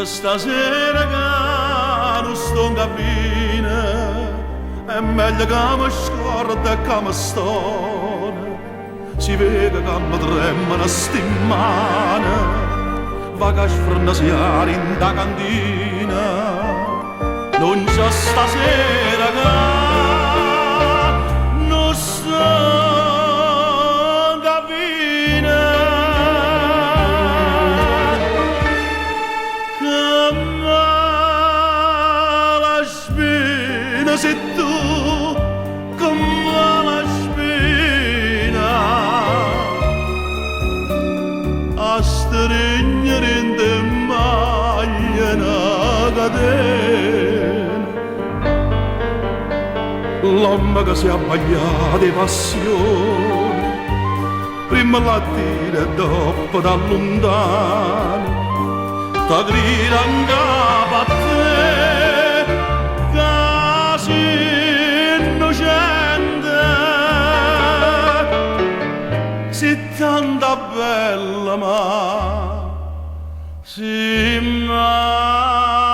Stasera che non sto in cabina è meglio che mi scorda e che mi stone. Si vede che mi tremano sti mani, va che sfrannasiare in da cantina. Non c'è stasera che non sto in cabina, che mala spina sei tu, che mala spina a stringere in te maglia una catena. L'uomo che si è abbagliato di passione, prima la tira e dopo da lontano, ti grida in capo a te, che sei innocente, sei tanta bella ma si malamente.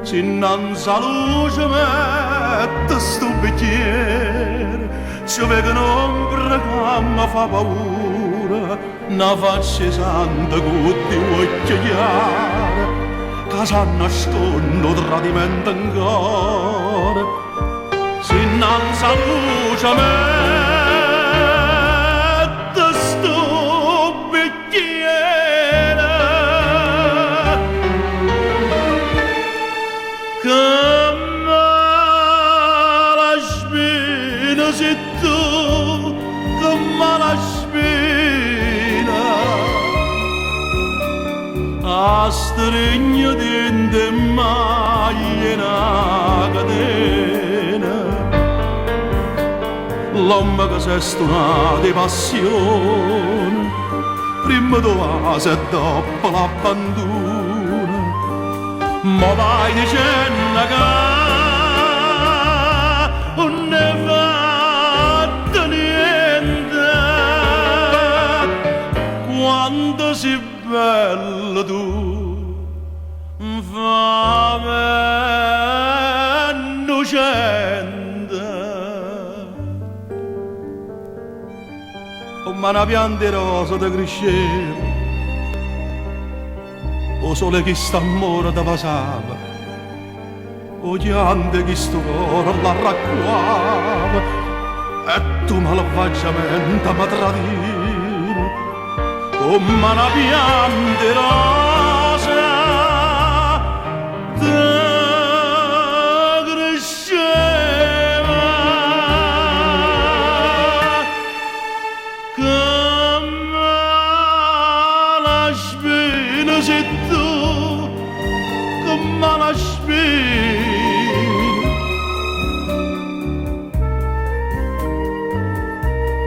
Se innanzi alla luce mette sto bicchiere, ci vedo un'ombra che mi fa paura, una faccia santa con gli occhi chiari, che si nasconde tradimento ancora. Se innanzi alla luce mette sto bicchiere, che mala spina sei tu, che mala spina a stringere dentro maglia una catena. L'uomo che si è stonato di passione, prima di vasi e dopo l'abbandona, ma vai dicendo che non ne fatto niente, quando sei bella tu, fammi innocente. Oh, ma una pianta rosa da cresceva, o sole che sta amore da passava, o piante che sto cuore la racquava, e tu malvaggiamente mi tradivi. Oh, ma una pianta rosa da cresceva, che mala spina sei tu, che mala spina.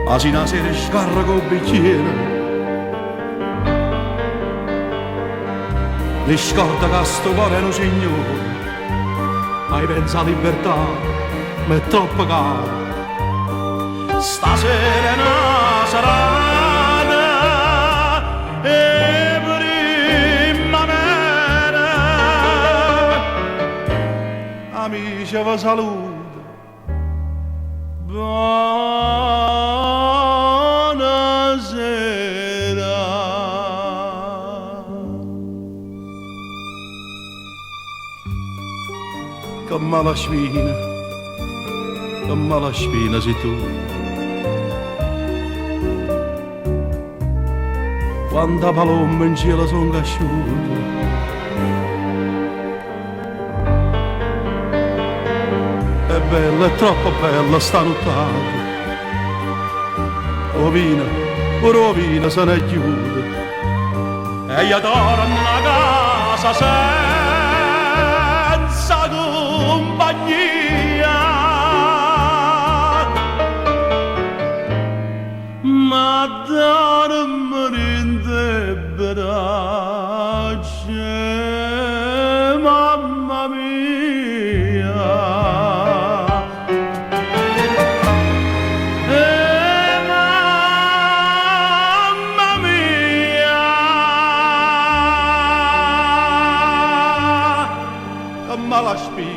Ma si una sera scarra col bicchiere, mi scorda che sto cuore è un signore, ma pensa a libertà, ma è troppo caro. Stasera è una serata e primavera, amici vi saluto, buonasera. Che mala spina sei tu, quanta palomma in cielo son cresciute, è bella, è troppo bella sta nottata, o vina se ne chiude, e io torno a casa senza compagnia, ma darmi in te braccia, mamma mia. alla spina